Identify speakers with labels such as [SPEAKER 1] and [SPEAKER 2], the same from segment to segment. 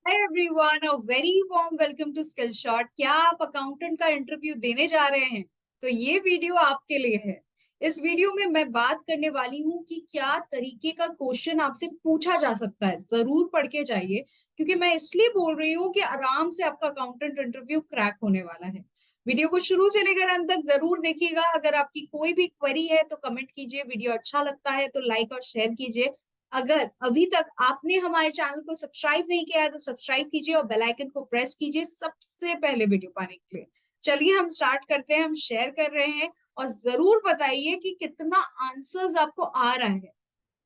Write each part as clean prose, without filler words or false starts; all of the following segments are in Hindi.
[SPEAKER 1] Hi everyone, a very warm welcome to Skill Shot. क्या आप अकाउंटेंट का इंटरव्यू देने जा रहे हैं? तो ये वीडियो आपके लिए है। इस वीडियो में मैं बात करने वाली हूँ कि क्या तरीके का क्वेश्चन आपसे पूछा जा सकता है। जरूर पढ़ के जाइए, क्योंकि मैं इसलिए बोल रही हूँ कि आराम से आपका अकाउंटेंट इंटरव्यू क्रैक होने वाला है। वीडियो को शुरू से लेकर अंत तक जरूर देखिएगा। अगर आपकी कोई भी क्वेरी है तो कमेंट कीजिए, वीडियो अच्छा लगता है तो लाइक और शेयर कीजिए। अगर अभी तक आपने हमारे चैनल को सब्सक्राइब नहीं किया है तो सब्सक्राइब कीजिए और बेल आइकन को प्रेस कीजिए सबसे पहले वीडियो पाने के लिए। चलिए हम स्टार्ट करते हैं। हम शेयर कर रहे हैं और जरूर बताइए कि कितना आंसर्स आपको आ रहा है,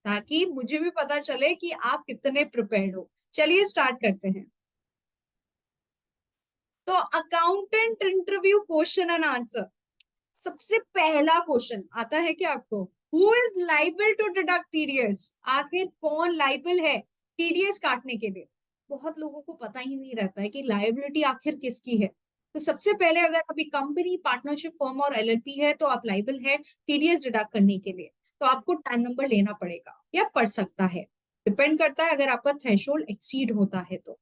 [SPEAKER 1] ताकि मुझे भी पता चले कि आप कितने प्रिपेयर्ड हो। चलिए स्टार्ट करते हैं। तो accountant interview question and answer. सबसे पहला क्वेश्चन आता है कि आपको, who is liable to deduct TDS? आखिर कौन लाइबल है टीडीएस काटने के लिए? बहुत लोगों को पता ही नहीं रहता है कि लाइबिलिटी आखिर किसकी है। तो सबसे पहले, अगर अभी कंपनी, पार्टनरशिप फर्म और एलएलपी है तो आप लाइबल है टीडीएस डिडक्ट करने के लिए। तो आपको टैन नंबर लेना पड़ेगा या पड़ सकता है, डिपेंड करता है अगर आपका थ्रेशोल्ड एक्सीड होता है तो।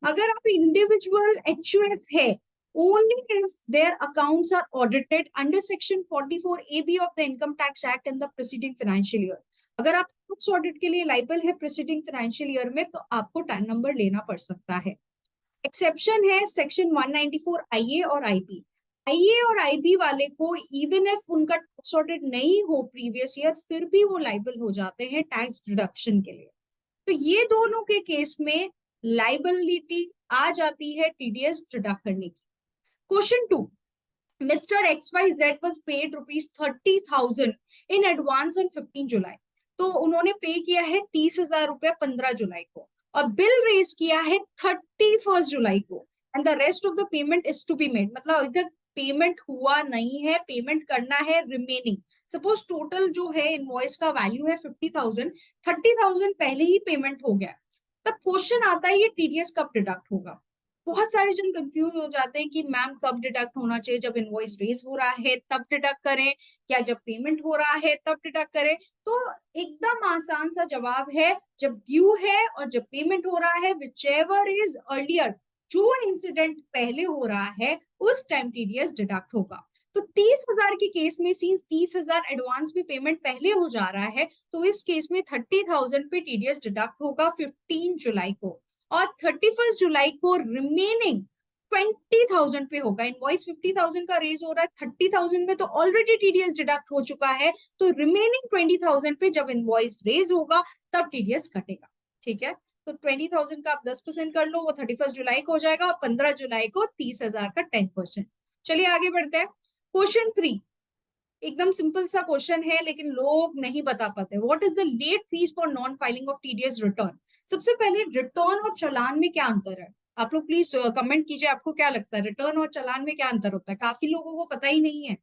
[SPEAKER 1] अगर आप इंडिविजुअल एचयूएफ है, only if their accounts are audited under section 44AB of the income tax act in the preceding financial year। अगर आप टैक्स ऑडिट के लिए लाइबल है प्रीसीडिंग फाइनेंशियल ईयर में तो आपको टैन नंबर लेना पड़ सकता है। एक्सेप्शन है सेक्शन 194 आईए और आईबी। आईए और आईबी वाले को इवन इफ उनका टैक्स ऑडिट नहीं हो प्रीवियस ईयर, फिर भी वो लाइबल हो जाते हैं टैक्स डिडक्शन के लिए। तो ये दोनों के केस में लाइबिलिटी आ जाती है टीडीएस डिडक्ट करने की। Question 2, mister XYZ was paid ₹30,000 in advance on 15 जुलाई। तो उन्होंने पे किया है 30,000 रुपया 15 जुलाई को और बिल रेज किया है 31 जुलाई को, and the rest of the payment is to be made. मतलब अभी तक पेमेंट हुआ नहीं है, पेमेंट करना है रिमेनिंग। सपोज टोटल जो है इनवॉइस का वैल्यू है 50,000, 30,000 पहले ही पेमेंट हो गया। तब क्वेश्चन आता है ये टीडीएस कब डिडक्ट होगा। बहुत सारे जन कंफ्यूज हो जाते हैं कि मैम कब डिडक्ट होना चाहिए, जब इनवॉइस रेज हो रहा है तब डिडक्ट करें, क्या जब पेमेंट हो रहा है तब डिडक्ट करें? तो एकदम आसान सा जवाब है, जब ड्यू है और जब पेमेंट हो रहा है, विचएवर इज अर्लियर, जो इंसिडेंट पहले हो रहा है उस टाइम टीडीएस डिडक्ट होगा। तो 30,000 के केस में सीन्स 30,000 एडवांस में पेमेंट पहले हो जा रहा है, तो इस केस में 30,000 पे टीडीएस डिडक्ट होगा 15 जुलाई को, और 31 जुलाई को रिमेनिंग 20,000 पे होगा। इनवॉइस 50,000 का रेज हो रहा है, 30,000 में तो ऑलरेडी टीडीएस डिडक्ट हो चुका है, तो रिमेनिंग 20,000 पे जब इनवॉइस रेज होगा तब टीडीएस कटेगा। ठीक है, तो 20,000 का आप 10% कर लो, वो 31 जुलाई को हो जाएगा, और 15 जुलाई को 30,000 का 10%। चलिए आगे बढ़ते हैं। क्वेश्चन 3 एकदम सिंपल सा क्वेश्चन है, लेकिन लोग नहीं बता पाते। What is the late fee for non filing of TDS return? सबसे पहले रिटर्न और चालान में क्या अंतर है? आप लोग प्लीज कमेंट कीजिए, आपको क्या लगता है रिटर्न और चालान में क्या अंतर होता है? काफी लोगों को पता ही नहीं है।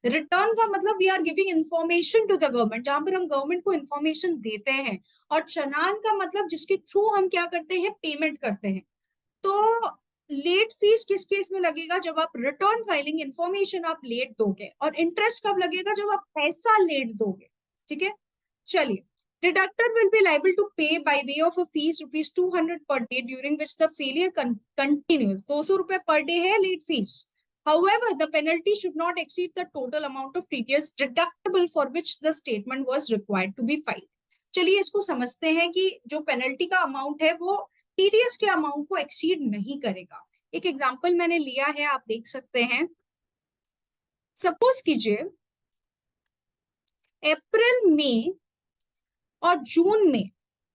[SPEAKER 1] रिटर्न का मतलब we are giving information to the government, जहां पर हम गवर्नमेंट को इन्फॉर्मेशन देते हैं, और चालान का मतलब जिसके थ्रू हम क्या करते हैं, पेमेंट करते हैं। तो लेट फीस किस केस में लगेगा? जब आप रिटर्न फाइलिंग इन्फॉर्मेशन आप लेट दोगे, और इंटरेस्ट कब लगेगा? जब आप पैसा लेट दोगे। ठीक है, चलिए। Deductor will be liable to pay by way of a fee ₹200 per day during which the failure continues. 200 रुपए पर डे है late fee. However, the penalty should not exceed the total amount of TDS deductible for which the statement was required to be filed। चलिए इसको समझते हैं कि जो पेनल्टी का अमाउंट है वो टीडीएस के अमाउंट को एक्सीड नहीं करेगा। एक एग्जांपल मैंने लिया है, आप देख सकते हैं। सपोज कीजिए अप्रैल, मई और जून में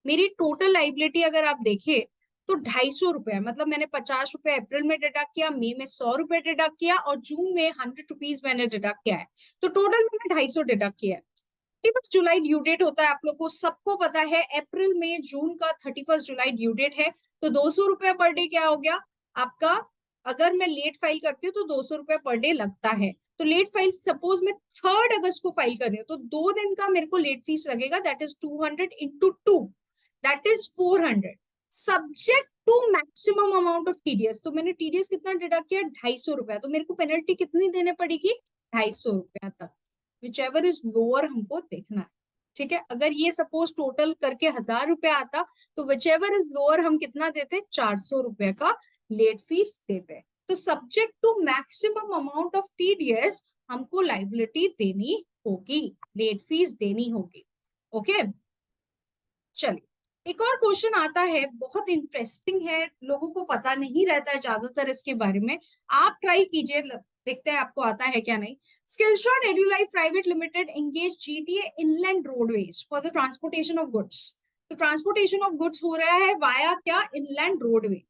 [SPEAKER 1] मेरी टोटल लाइबिलिटी अगर आप देखें तो 250 रुपए, मतलब मैंने 50 रुपए अप्रैल में डिडक्ट किया, मई में 100 रुपए डिडक्ट किया, और जून में 100 रुपीज मैंने डिडक्ट किया है। तो टोटल मैंने 250 डिडक्ट किया है। 31 जुलाई ड्यू डेट होता है, आप लोग को सबको पता है। अप्रैल में जून का 31 जुलाई ड्यू डेट है, तो 200 रुपया पर डे क्या हो गया आपका? अगर मैं लेट फाइल करती हूँ तो 200 रुपया पर डे लगता है। तो लेट फाइल सपोज मैं 3 अगस्त को फाइल कर रही हूँ, तो 2 दिन का मेरे को लेट फीस लगेगा, that is 200 into 2, that is 400, subject to maximum amount of TDS. तो मैंने टीडीएस कितना डिडक्ट किया? 250 रुपया। तो मेरे को पेनल्टी कितनी देने पड़ेगी? 250 रुपया तक, विच एवर इज लोअर हमको देखना है। ठीक है, अगर ये सपोज टोटल करके 1000 रुपए आता तो विच एवर इज लोअर हम कितना देते, 400 रुपए का लेट फीस देते। तो subject to maximum amount of TDS हमको लाइबिलिटी देनी होगी, लेट फीस देनी होगी। ओके, चलिए एक और क्वेश्चन आता है, बहुत इंटरेस्टिंग है, लोगों को पता नहीं रहता है ज्यादातर इसके बारे में। आप ट्राई कीजिए, देखते हैं आपको आता है क्या नहीं। Skillshot Edulife private limited engage GTA inland roadways for the transportation of goods. तो ट्रांसपोर्टेशन ऑफ गुड्स हो रहा है वाया क्या, इनलैंड रोडवे।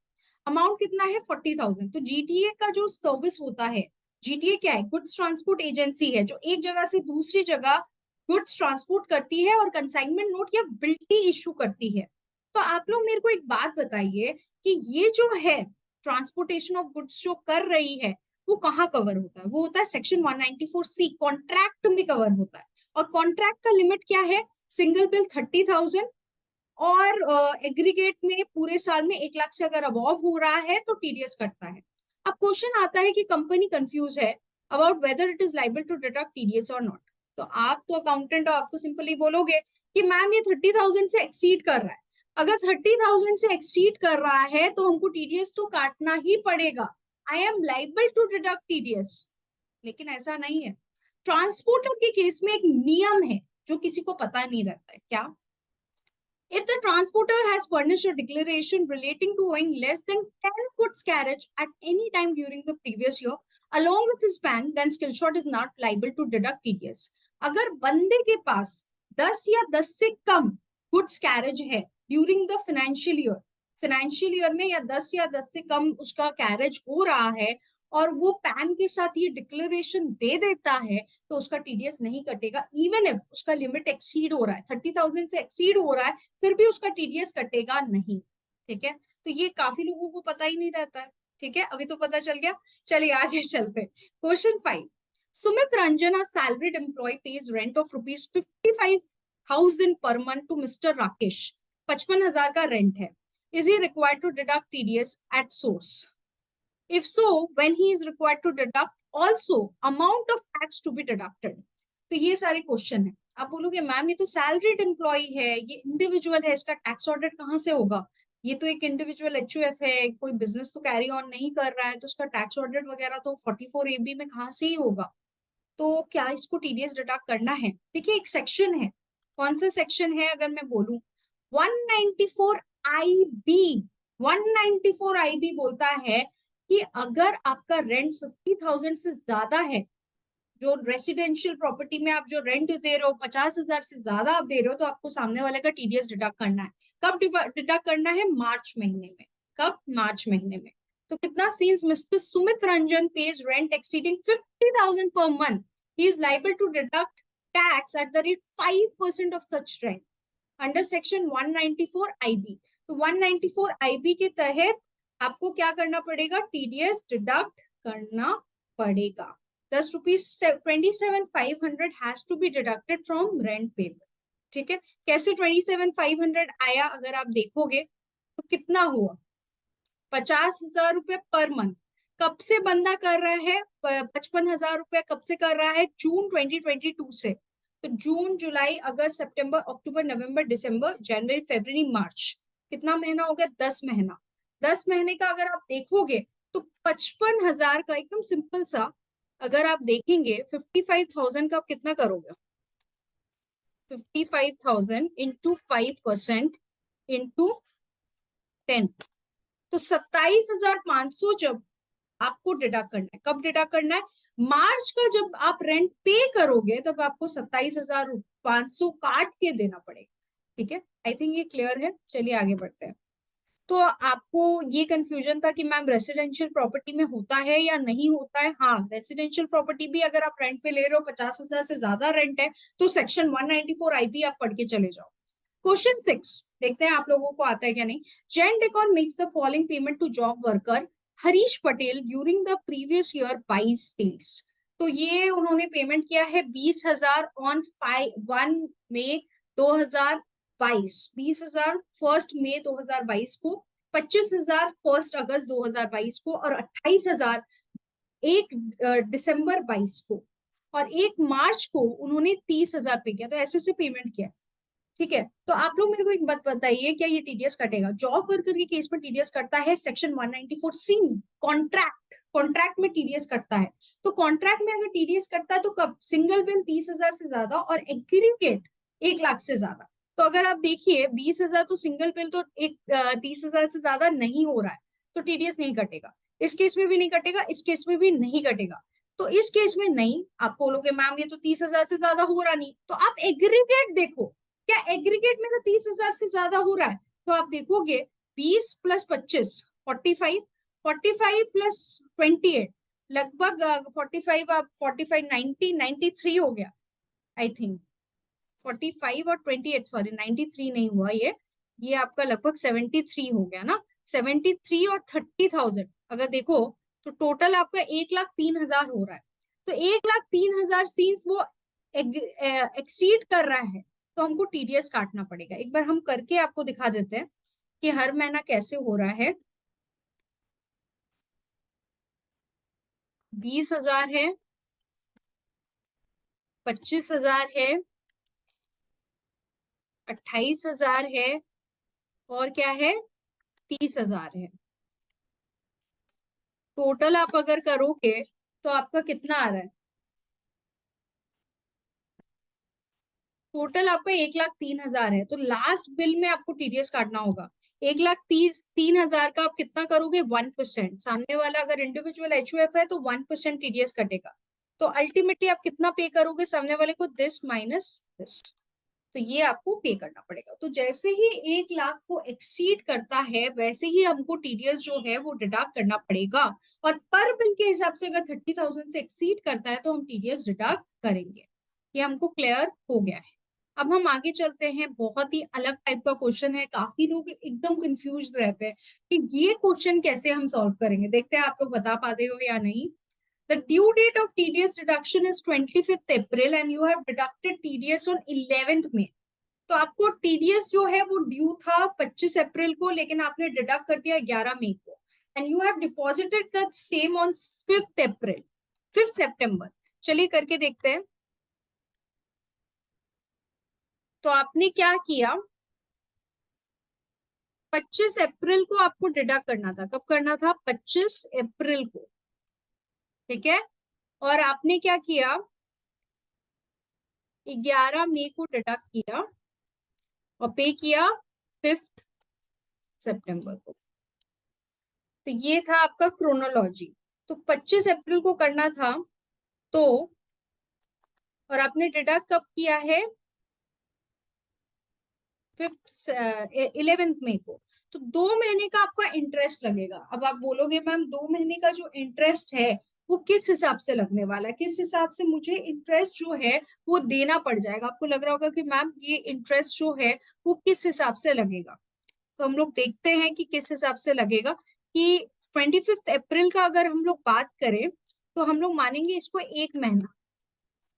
[SPEAKER 1] अमाउंट कितना है, 40,000। तो जीटीए का जो सर्विस होता है, जीटीए क्या है, गुड्स ट्रांसपोर्ट एजेंसी है, जो एक जगह से दूसरी जगह गुड्स ट्रांसपोर्ट करती है और कंसाइनमेंट नोट या बिल्टी इशू करती है। तो आप लोग मेरे को एक बात बताइए कि ये जो है ट्रांसपोर्टेशन ऑफ गुड्स जो कर रही है वो कहाँ कवर होता है, वो होता है सेक्शन 194C, कॉन्ट्रैक्ट में कवर होता है। और कॉन्ट्रैक्ट का लिमिट क्या है, सिंगल बिल 30,000 और एग्रीगेट में पूरे साल में 1 लाख से अगर अबव हो रहा है तो टीडीएस कटता है। अब क्वेश्चन आता है कि कंपनी कंफ्यूज है about whether it is liable to deduct TDS और नॉट। तो आप तो अकाउंटेंट हो, आप तो सिंपली बोलोगे कि मैम ये 30,000 से एक्सीड कर रहा है। अगर 30,000 से एक्सीड कर रहा है तो हमको टीडीएस तो काटना ही पड़ेगा, I am liable to deduct TDS. लेकिन ऐसा नहीं है, ट्रांसपोर्टर के केस में एक नियम है जो किसी को पता नहीं रहता है। क्या, if the transporter has furnished a declaration relating to owing less than 10 goods carriage at any time during the previous year, along with his PAN, then Skillshot is not liable to deduct TDS. अगर बंदे के पास 10 या 10 से कम गुड्स कैरेज है ड्यूरिंग द फाइनेंशियल ईयर में, या 10 या 10 से कम उसका कैरेज हो रहा है और वो पैन के साथ ये डिक्लेरेशन दे देता है, तो उसका टीडीएस नहीं कटेगा। इवन इफ उसका लिमिट एक्सीड हो रहा है, 30,000 से एक्सीड हो रहा है, फिर भी उसका टीडीएस कटेगा नहीं। ठीक है, तो ये काफी लोगों को पता ही नहीं रहता है। ठीक है, अभी तो पता चल गया। चलिए आगे चलते। Question 5, Sumit Ranjan, a salaried employ, pays rent of ₹55,000 per month to mister Rakesh. 55,000 का रेंट है। Is he required to deduct TDS at source? If so, when he is required to deduct, also amount of tax to be deducted. तो ये सारे क्वेश्चन है। आप बोलोगे मैम ये तो सैलरीड एम्प्लॉय है, ये इंडिविजुअल है, इसका टैक्स ऑडिट कहाँ से होगा? ये तो एक इंडिविजुअल एचयूएफ है, कोई बिजनेस तो कैरी ऑन नहीं कर रहा है, तो उसका टैक्स ऑडिट वगैरह तो 44AB में कहाँ से ही होगा। तो क्या इसको टीडीएस डिडक्ट करना है? देखिए एक सेक्शन है, कौन सा सेक्शन है अगर मैं बोलूं, 194IB। 194IB बोलता है कि अगर आपका रेंट 50,000 से ज्यादा है, जो रेसिडेंशियल प्रॉपर्टी में आप जो रेंट दे रहे हो 50,000 से ज्यादा आप दे रहे हो, तो आपको सामने वाले का टीडीएस डिडक्ट करना है। कब डिडक्ट करना है? मार्च महीने में। कब? मार्च महीने में। तो कितना, scenes mister Sumit Ranjan page rent exceeding 50,000 per month, he is liable to deduct tax at the rate 5% of such rent under section 194IB। तो 194IB के तहत आपको क्या करना पड़ेगा? टीडीएस डिडक्ट करना पड़ेगा। 10 rupees 27,500 has to be deducted from rent payable. ठीक है, कैसे 27,500 आया अगर आप देखोगे तो कितना हुआ, 50,000 रुपए पर मंथ। कब से बंदा कर रहा है 55,000 रुपए? कब से कर रहा है? जून 2022 से। तो जून, जुलाई, अगस्त, सितंबर, अक्टूबर, नवंबर, दिसंबर, जनवरी, फरवरी, मार्च, कितना महीना हो गया? 10 महीना। 10 महीने का अगर आप देखोगे तो 55,000 का एकदम सिंपल सा, अगर आप देखेंगे 55,000 का आप कितना करोगे? 55,000 इंटू 5% इंटू 10, तो 27,500 जब आपको डिडक्ट करना है। कब डिडक्ट करना है? मार्च का जब आप रेंट पे करोगे तब आपको 27,500 काट के देना पड़ेगा। ठीक है, आई थिंक ये क्लियर है। चलिए आगे बढ़ते हैं। तो आपको ये कंफ्यूजन था कि मैम रेसिडेंशियल प्रॉपर्टी में होता है या नहीं होता है। हाँ, रेसिडेंशियल प्रॉपर्टी भी अगर आप रेंट पे ले रहे हो, 50,000 से ज्यादा रेंट है, तो सेक्शन 194IB आप पढ़ के चले जाओ। क्वेश्चन 6 देखते हैं आप लोगों को आता है क्या नहीं। Zen Decon makes the following payment to job worker Harish Patel during the previous year 22 days. तो ये उन्होंने पेमेंट किया है 20,000 ऑन 1 मई 2022, 20,000 1 मई 2022 को, 25,000 1 अगस्त 2022 को, और 28,000 1 दिसंबर 22 को, और 1 मार्च को उन्होंने 30,000 पे किया। तो ऐसे से पेमेंट किया। ठीक है, तो आप लोग मेरे को एक बात बताइए, क्या ये टीडीएस कटेगा? जॉब वर्कर के केस में टीडीएस कटता है सेक्शन 194C, कॉन्ट्रैक्ट, कॉन्ट्रैक्ट में टीडीएस कटता है। तो कॉन्ट्रैक्ट में अगर टीडीएस कटता है तो कब? सिंगल बिल 30,000 से ज्यादा और एग्रीगेट 1 लाख से ज्यादा। तो अगर आप देखिए 20,000 तो सिंगल बिल तो 30,000 से ज्यादा नहीं हो रहा है, तो टीडीएस नहीं कटेगा। इस केस में भी नहीं कटेगा, इस केस में भी नहीं कटेगा। तो इस केस में नहीं, आप बोलोगे मैम ये तो 30,000 से ज्यादा हो रहा नहीं, तो आप एग्रीगेट देखो, क्या एग्रीगेट में तो 30,000 से ज्यादा हो रहा है? तो आप देखोगे 20 + 25 45, 45 + 28 लगभग 45, आप 45 90 93 हो गया आई थिंक। 45 और 28, सॉरी 93 नहीं हुआ, ये आपका लगभग 73 हो गया ना। 73 और 30,000 अगर देखो तो टोटल आपका 1,03,000 हो रहा है। तो 1,03,000 सीन्स वो एक्सीड कर रहा है, तो हमको टीडीएस काटना पड़ेगा। एक बार हम करके आपको दिखा देते हैं कि हर महीना कैसे हो रहा है। 20,000 है, 25,000 है, 28,000 है, और क्या है, 30,000 है। टोटल आप अगर करोगे तो आपका कितना आ रहा है? टोटल आपका 1,03,000 है। तो लास्ट बिल में आपको टीडीएस काटना होगा। 1,03,000 का आप कितना करोगे? 1%। सामने वाला अगर इंडिविजुअल एचयूएफ है तो 1% टीडीएस कटेगा। तो अल्टीमेटली आप कितना पे करोगे सामने वाले को? This minus this. तो ये आपको पे करना पड़ेगा। तो जैसे ही 1 लाख को एक्सीड करता है वैसे ही हमको टीडीएस जो है वो डिडक्ट करना पड़ेगा। और पर बिल के हिसाब से अगर 30,000 से एक्सीड करता है तो हम टीडीएस डिडक्ट करेंगे। ये हमको क्लियर हो गया है। अब हम आगे चलते हैं। बहुत ही अलग टाइप का क्वेश्चन है, काफी लोग एकदम कंफ्यूज रहते हैं कि ये क्वेश्चन कैसे हम सॉल्व करेंगे। देखते हैं आप लोग बता पाते हो या नहीं। The due date of TDS deduction is 25th April and you have deducted TDS on 11th May. तो आपको TDS जो है वो ड्यू था 25 अप्रैल को, लेकिन आपने डिडक्ट कर दिया 11 मई को। And you have deposited the same on 5th April, 5th सितंबर। चलिए करके देखते हैं। तो आपने क्या किया, 25 अप्रैल को आपको डिडक्ट करना था। कब करना था? 25 अप्रैल को, ठीक है। और आपने क्या किया, 11 मई को डिडक्ट किया और पे किया 5th सितंबर को। तो ये था आपका क्रोनोलॉजी। तो 25 अप्रैल को करना था, तो और आपने डिडक्ट कब किया है? 11th मई को। तो 2 महीने का आपका इंटरेस्ट लगेगा। अब आप बोलोगे मैम 2 महीने का जो इंटरेस्ट है वो किस हिसाब से लगने वाला है, किस हिसाब से मुझे इंटरेस्ट जो है वो देना पड़ जाएगा? आपको लग रहा होगा कि मैम ये इंटरेस्ट जो है वो किस हिसाब से लगेगा। तो हम लोग देखते हैं कि किस हिसाब से लगेगा। कि 25 अप्रैल का अगर हम लोग बात करें तो हम लोग मानेंगे इसको 1 महीना।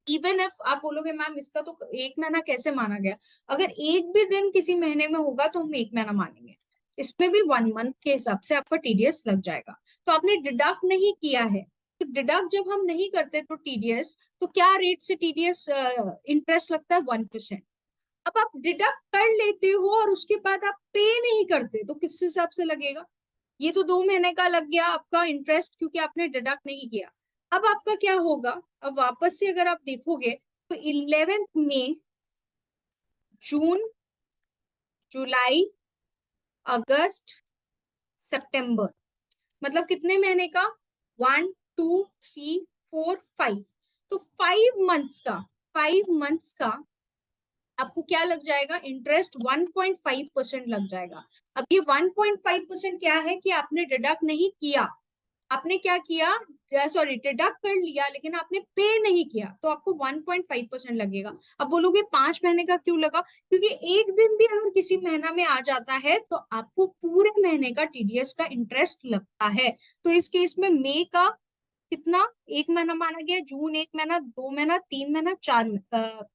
[SPEAKER 1] इवन इफ आप बोलोगे मैम इसका तो 1 महीना कैसे माना गया, अगर एक भी दिन किसी महीने में होगा तो हम 1 महीना मानेंगे। इसमें भी 1 मंथ के हिसाब से आपका टीडीएस लग जाएगा। तो आपने डिडक्ट नहीं किया है, तो डिडक्ट जब हम नहीं करते तो टीडीएस, तो क्या रेट से टीडीएस इंटरेस्ट लगता है? 1%। अब आप डिडक्ट कर लेते हो और उसके बाद आप पे नहीं करते तो किस हिसाब से लगेगा? ये तो 2 महीने का लग गया आपका इंटरेस्ट, क्योंकि आपने डिडक्ट नहीं किया। अब आपका क्या होगा? अब वापस से अगर आप देखोगे तो 11th मई, जून, जुलाई, अगस्त, सितंबर, मतलब कितने महीने का? 1 2 3 4 5। तो 5 मंथ्स का, 5 मंथ्स का आपको क्या लग जाएगा? इंटरेस्ट 1.5% लग जाएगा। अब ये 1.5% क्या है कि आपने डिडक्ट नहीं किया। आपने क्या किया, सॉरी डिडक्ट कर लिया लेकिन आपने पे नहीं किया, तो आपको 1.5% लगेगा। अब बोलोगे 5 महीने का क्यों लगा? क्योंकि एक दिन भी अगर किसी महीना में आ जाता है तो आपको पूरे महीने का टीडीएस का इंटरेस्ट लगता है। तो इस केस में मई का कितना? 1 महीना माना गया, जून 1 महीना, 2 महीना, 3 महीना,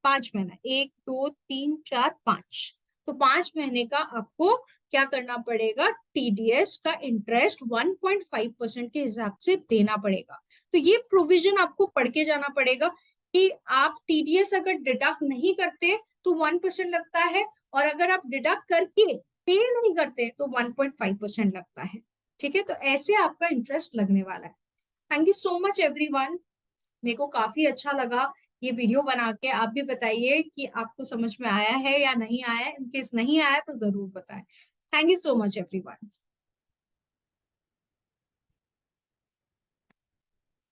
[SPEAKER 1] 5 महीना, 1 2 3 4 5। तो 5 महीने का आपको क्या करना पड़ेगा? टीडीएस का इंटरेस्ट 1.5% के हिसाब से देना पड़ेगा। तो ये प्रोविजन आपको पढ़ के जाना पड़ेगा कि आप टीडीएस अगर डिडक्ट नहीं करते तो 1% लगता है, और अगर आप डिडक्ट करके पे नहीं करते तो 1.5% लगता है। ठीक है, तो ऐसे आपका इंटरेस्ट लगने वाला है। Thank you so much everyone, मेरे को काफी अच्छा लगा ये वीडियो बना के। आप भी बताइए कि आपको समझ में आया है या नहीं आया, इनकेस नहीं आया तो जरूर बताएं। Thank you so much everyone.